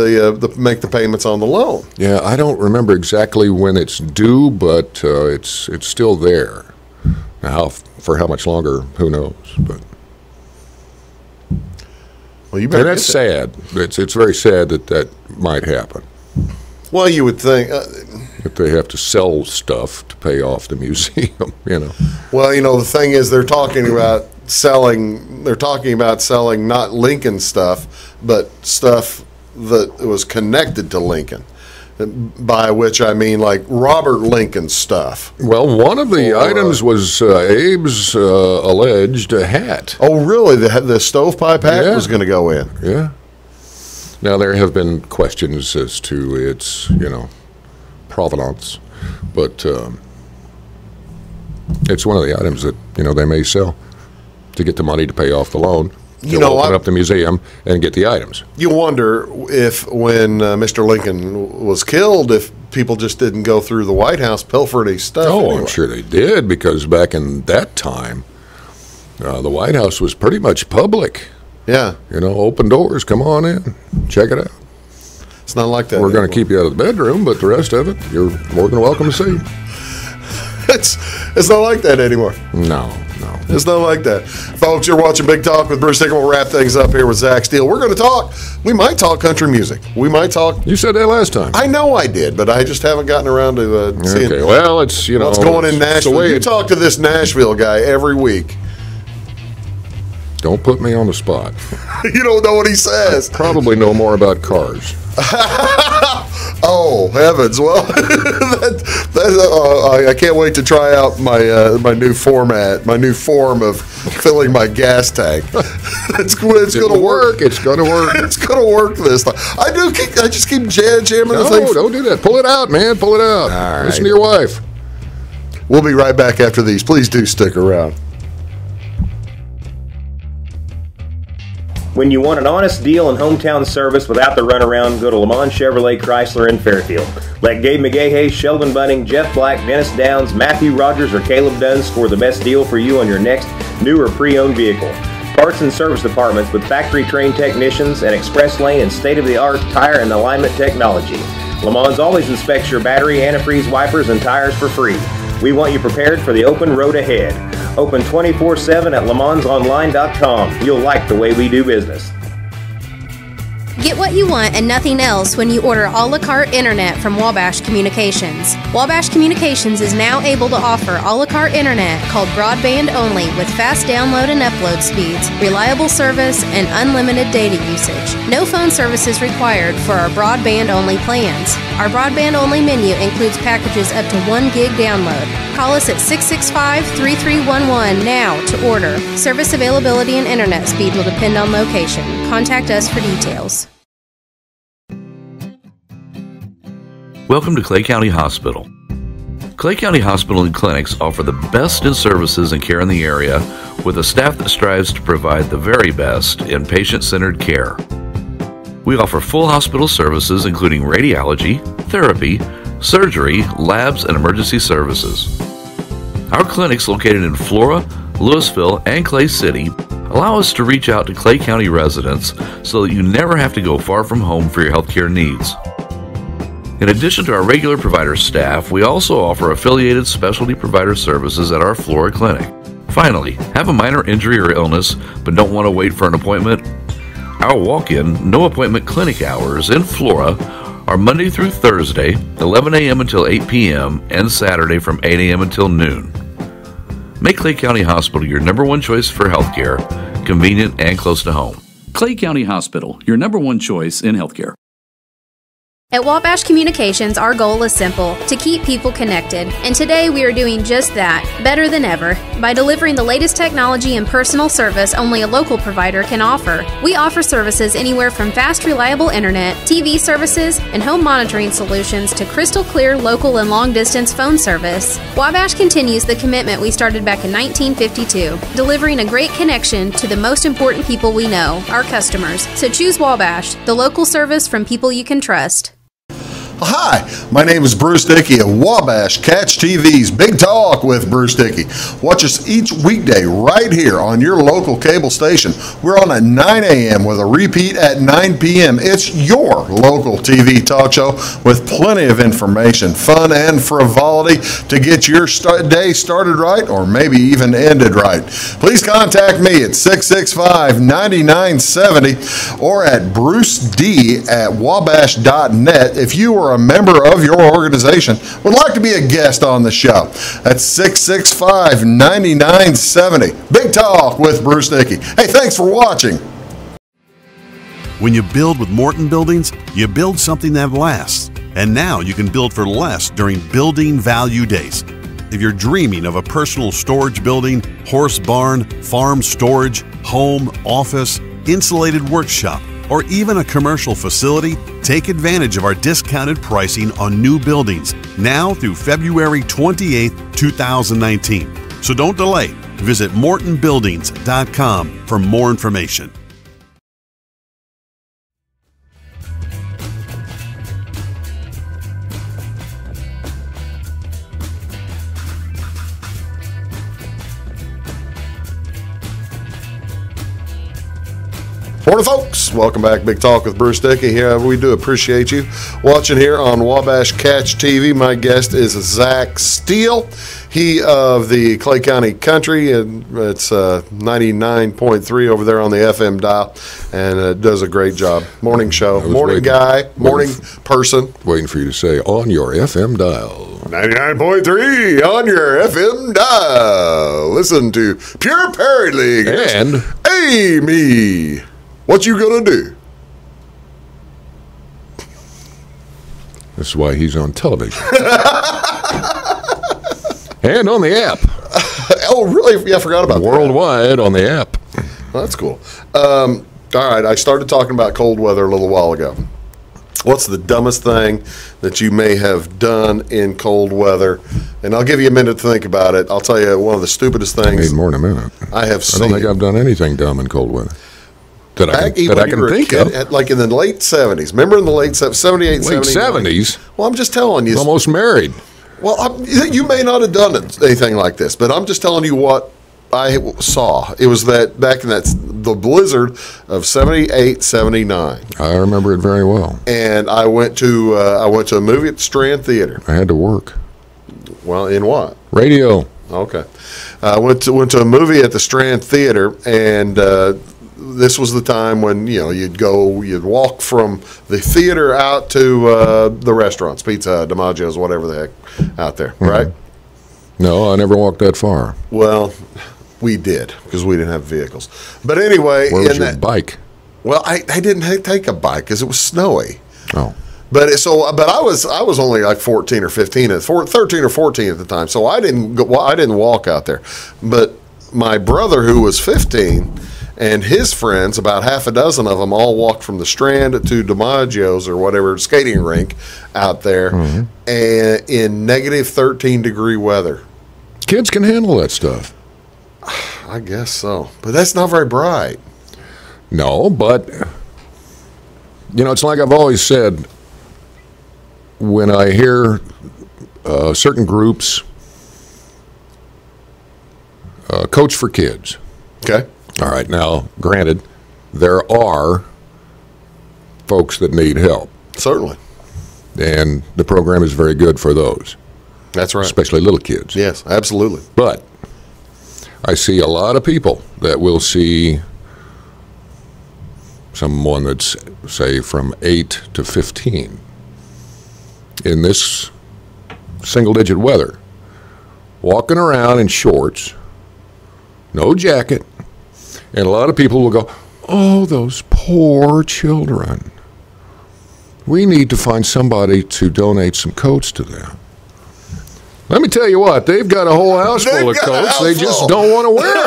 make the payments on the loan. Yeah, I don't remember exactly when it's due, but it's still there. Now, for how much longer, who knows? But well, you better. And that's sad. It's very sad that might happen. Well, you would think. If they have to sell stuff to pay off the museum, Well, the thing is, they're talking about selling not Lincoln stuff, but stuff that was connected to Lincoln. By which I mean like Robert Lincoln stuff. Well, one of the items was Abe's alleged hat. Oh, really? The stovepipe hat was going to go in? Yeah. Now, there have been questions as to its, provenance, but it's one of the items that, they may sell to get the money to pay off the loan. Open up the museum and get the items. You wonder if when Mr. Lincoln was killed, if people just didn't go through the White House pilfering his stuff. Oh, anyway. I'm sure they did, because back in that time, the White House was pretty much public. Yeah. Open doors, come on in, check it out. It's not like that. We're going to keep you out of the bedroom, but the rest of it, you're more than welcome to see. It's not like that anymore. No. It's not like that. Folks, you're watching Big Talk with Bruce Dickey. We'll wrap things up here with Zach Steele. We're going to talk. We might talk country music. We might talk. You said that last time. I know I did, but I just haven't gotten around to seeing. Okay, well, it's, what's going in Nashville. You talk to this Nashville guy every week. Don't put me on the spot. You don't know what he says. I probably know more about cars. Oh, heavens. Well, I can't wait to try out my new format, my new form of filling my gas tank. It's going to work. It's going to work. It's going to work this time. I just keep jamming the thing. No, don't do that. Pull it out, man. Pull it out. All right. Listen to your wife. We'll be right back after these. Please do stick around. When you want an honest deal and hometown service without the runaround, go to Le Mans Chevrolet Chrysler in Fairfield. Let Gabe McGahey, Sheldon Bunning, Jeff Black, Dennis Downs, Matthew Rogers, or Caleb Dunn score the best deal for you on your next new or pre-owned vehicle. Parts and service departments with factory-trained technicians and express lane and state-of-the-art tire and alignment technology. Le Mans always inspects your battery, antifreeze, wipers, and tires for free. We want you prepared for the open road ahead. Open 24/7 at lemansonline.com. You'll like the way we do business. Get what you want and nothing else when you order a la carte internet from Wabash Communications. Wabash Communications is now able to offer a la carte internet called broadband only with fast download and upload speeds, reliable service, and unlimited data usage. No phone service is required for our broadband only plans. Our broadband only menu includes packages up to 1 gig download. Call us at 665-3311 now to order. Service availability and internet speed will depend on location. Contact us for details. Welcome to Clay County Hospital. Clay County Hospital and Clinics offer the best in services and care in the area with a staff that strives to provide the very best in patient-centered care. We offer full hospital services including radiology, therapy, surgery, labs, and emergency services. Our clinics located in Flora, Louisville, and Clay City allow us to reach out to Clay County residents so that you never have to go far from home for your healthcare needs. In addition to our regular provider staff, we also offer affiliated specialty provider services at our Flora clinic. Finally, have a minor injury or illness but don't want to wait for an appointment? Our walk-in, no-appointment clinic hours in Flora are Monday through Thursday, 11 a.m. until 8 p.m., and Saturday from 8 a.m. until noon. Make Clay County Hospital your number one choice for healthcare, convenient and close to home. Clay County Hospital, your number one choice in healthcare. At Wabash Communications, our goal is simple, to keep people connected. And today we are doing just that, better than ever, by delivering the latest technology and personal service only a local provider can offer. We offer services anywhere from fast, reliable internet, TV services, and home monitoring solutions to crystal clear local and long-distance phone service. Wabash continues the commitment we started back in 1952, delivering a great connection to the most important people we know, our customers. So choose Wabash, the local service from people you can trust. Hi, my name is Bruce Dickey of Wabash Catch TV's Big Talk with Bruce Dickey. Watch us each weekday right here on your local cable station. We're on at 9 a.m. with a repeat at 9 p.m. It's your local TV talk show with plenty of information, fun, and frivolity to get your day started right or maybe even ended right. Please contact me at 665-9970 or at bruced@wabash.net if you are a member of your organization would like to be a guest on the show. That's 665-9970. Big Talk with Bruce Dickey. Hey, thanks for watching. When you build with Morton Buildings, you build something that lasts. And now you can build for less during Building Value Days. If you're dreaming of a personal storage building, horse barn, farm storage, home, office, insulated workshop, or even a commercial facility, take advantage of our discounted pricing on new buildings now through February 28, 2019. So don't delay. Visit mortonbuildings.com for more information. Morning, folks. Welcome back. Big Talk with Bruce Dickey here. We do appreciate you watching here on Wabash Catch TV. My guest is Zach Steele. He of the Clay County Country, and it's 99.3 over there on the FM dial, and does a great job. Morning show. Morning guy. Morning person. Waiting for you to say, on your FM dial. 99.3 on your FM dial. Listen to Pure Perry League. And Amy. What you gonna do? This is why he's on television. And on the app. Oh, really? Yeah, I forgot about that. Worldwide on the app. Well, that's cool. All right, I started talking about cold weather a little while ago. What's the dumbest thing that you may have done in cold weather? And I'll give you a minute to think about it. I'll tell you one of the stupidest things. I need more in a minute. I have seen. I don't think I've done anything dumb in cold weather that I can think of. Like in the late 70s. Remember in the late 78, late 70s? Well, I'm just telling you. Almost married. Well, you may not have done anything like this, but I'm just telling you what I saw. It was that back in the blizzard of 78, 79. I remember it very well. And I went to a movie at the Strand Theater. I had to work. Well, in what? Radio. Okay. I went to a movie at the Strand Theater, and this was the time when you'd walk from the theater out to the restaurants, Pizza, DiMaggio's, whatever the heck, out there, right? No, I never walked that far. Well, we did because we didn't have vehicles. But anyway, where was your bike? Well, I didn't take a bike because it was snowy. Oh. But I was only like 13 or 14 at the time, so I didn't walk out there. But my brother, who was 15, and his friends, about half a dozen of them, all walked from the Strand to DiMaggio's or whatever skating rink out there, and in negative 13-degree weather. Kids can handle that stuff. I guess so, but that's not very bright. No, but it's like I've always said. When I hear certain groups coach for kids. Okay. All right. Now, granted, there are folks that need help. Certainly. And the program is very good for those. That's right. Especially little kids. Yes, absolutely. But I see a lot of people that will see someone that's, say, from 8 to 15 in this single-digit weather, walking around in shorts, no jacket, and a lot of people will go, oh, those poor children. We need to find somebody to donate some coats to them. Let me tell you what, they've got a whole house full of coats. They just don't want to wear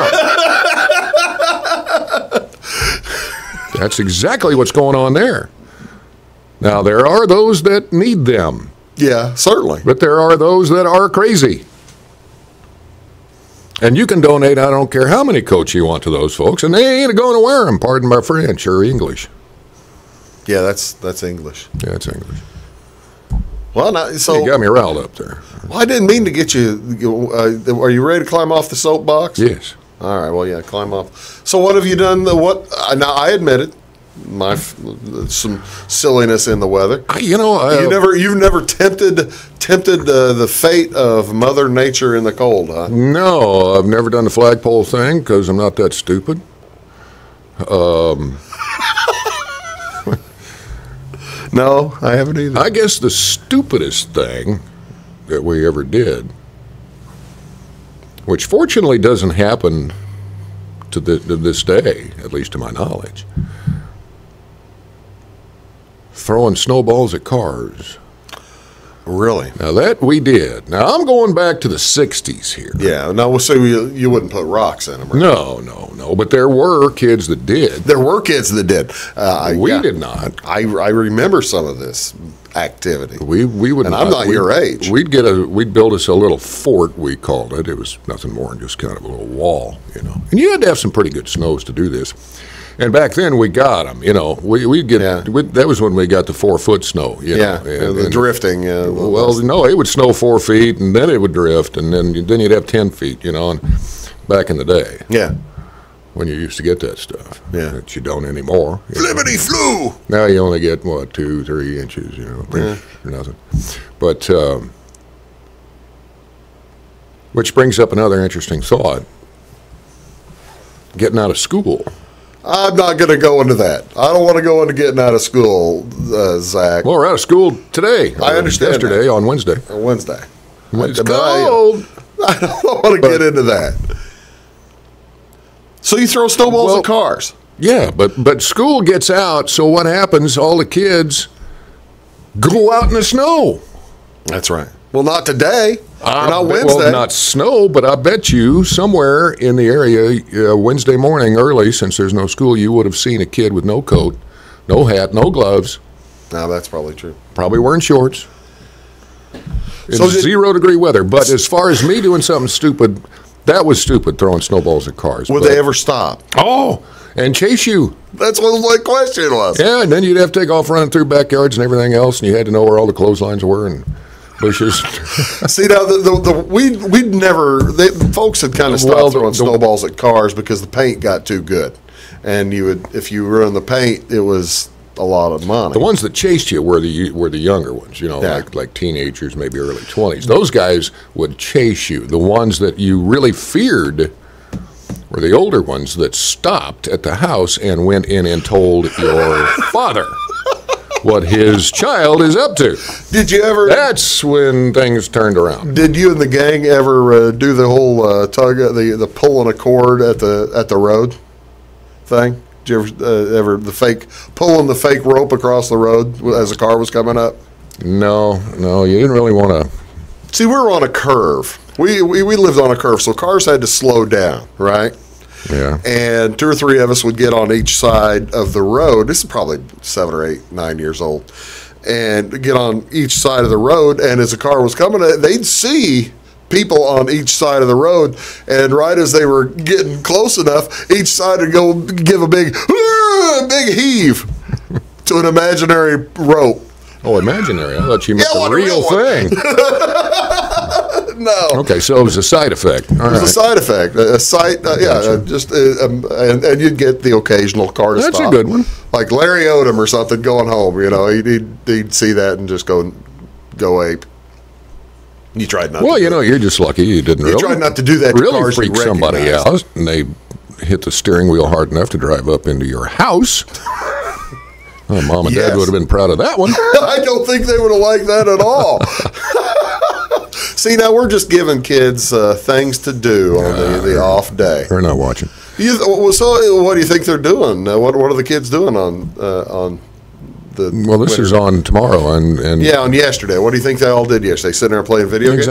them. That's exactly what's going on there. Now, there are those that need them. Yeah, certainly. But there are those that are crazy. And you can donate, I don't care how many coats you want to those folks, and they ain't going to wear them, pardon my French, or English. Yeah, that's English. Yeah, it's English. Well, you got me riled up there. Well, I didn't mean to get you. Are you ready to climb off the soapbox? Yes. All right. Well, yeah, climb off. So, what have you done? Now, I admit it. Some silliness in the weather. You've never tempted the fate of Mother Nature in the cold, huh? No, I've never done the flagpole thing because I'm not that stupid. No, I haven't either. I guess the stupidest thing that we ever did, which fortunately doesn't happen to this day, at least to my knowledge, throwing snowballs at cars. Really? Now, that we did. Now, I'm going back to the 60s here. Yeah. Now, so you wouldn't put rocks in them, right? No. But there were kids that did. There were kids that did. We did not. I remember some of this activity. We would and not. I'm not your age. We'd build us a little fort, we called it. It was nothing more than just kind of a little wall, And you had to have some pretty good snows to do this. And back then we got them, We'd get that was when we got the 4-foot snow, the drifting. No, it would snow 4 feet, and then it would drift, and then you'd have 10 feet, and back in the day. Yeah. when you used to get that stuff. Yeah. That you don't anymore. Flippity flu! Now you only get, 2, 3 inches, or nothing. But, which brings up another interesting thought. Getting out of school. I'm not going to go into that. I don't want to go into getting out of school, Zach. Well, we're out of school today. I understand. Yesterday on Wednesday. Wednesday. It's cold. I don't want to get into that. So you throw snowballs at cars. Yeah, but school gets out, so what happens? All the kids go out in the snow. That's right. Well, not today. Not Wednesday. Well, not snow, but I bet you somewhere in the area, Wednesday morning early, since there's no school, you would have seen a kid with no coat, no hat, no gloves. No, that's probably true. Probably wearing shorts. It's So 0 degree weather. But as far as me doing something stupid, that was stupid, throwing snowballs at cars. Would they ever stop? Oh, and chase you. That's what my question was. Yeah, and then you'd have to take off running through backyards and everything else, and you had to know where all the clotheslines were and bushes. See, now we'd never. Folks had kind of stopped throwing snowballs at cars because the paint got too good, and if you ruined the paint, it was a lot of money. The ones that chased you were the younger ones, like teenagers, maybe early 20s. Those guys would chase you. The ones that you really feared were the older ones that stopped at the house and went in and told your father what his child is up to. Did you ever? That's when things turned around. Did you and the gang ever do the whole tug, the pulling a cord at the road thing? Did you ever pulling the fake rope across the road as a car was coming up? No, you didn't really want to. See, we were on a curve. We lived on a curve, so cars had to slow down, right? Yeah. And 2 or 3 of us would get on each side of the road. This is probably 7 or 8, 9 years old. And get on each side of the road, and as the car was coming, they'd see people on each side of the road, and right as they were getting close enough, each side would go give a big heave to an imaginary rope. Oh, imaginary. I thought you meant the real thing. No. Okay, so it was a side effect. It was a side effect. And you'd get the occasional car to stop. That's a good one. Like Larry Odom or something going home, he'd see that and just go ape. You tried not to. Well, you're just lucky you didn't You tried not to do that to really cars freak you somebody recognized. out, and they hit the steering wheel hard enough to drive up into your house. Oh, Mom and Dad would have been proud of that one. I don't think they would have liked that at all. See, now we're just giving kids things to do on the off day. They're not watching. So, what do you think they're doing? What are the kids doing on the? Well, this is on tomorrow, and on yesterday. What do you think they all did yesterday? Sitting there playing video games?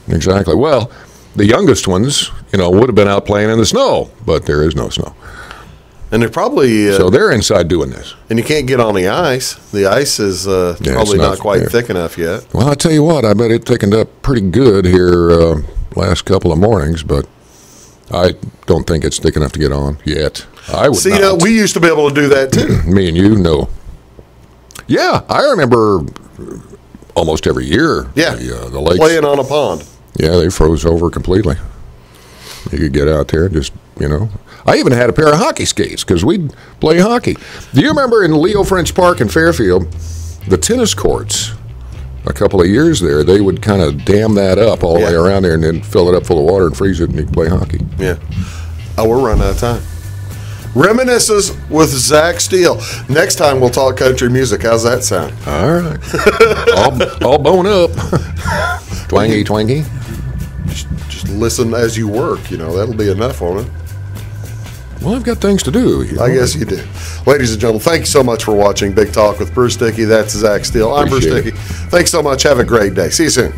Exactly. Well, the youngest ones, would have been out playing in the snow, but there is no snow. And they're probably so they're inside doing this. And you can't get on the ice. The ice is probably not quite thick enough yet. Well, I tell you what, I bet it thickened up pretty good here last couple of mornings, but I don't think it's thick enough to get on yet. I would not. We used to be able to do that too. Me and you, no. Yeah, I remember almost every year. Yeah, the lakes playing on a pond. Yeah, they froze over completely. You could get out there, just I even had a pair of hockey skates because we'd play hockey. Do you remember in Leo French Park in Fairfield, the tennis courts? A couple of years there, they would kind of dam that up all the way around there and then fill it up full of water and freeze it, and you could play hockey. Yeah. Oh, we're running out of time. Reminiscences with Zach Steele. Next time we'll talk country music. How's that sound? All right. all bone up. Twangy. Just listen as you work. That'll be enough on it. Well, I've got things to do. I guess you do. Ladies and gentlemen, thank you so much for watching Big Talk with Bruce Dickey. That's Zach Steele. I'm Bruce Dickey. Thanks so much. Have a great day. See you soon.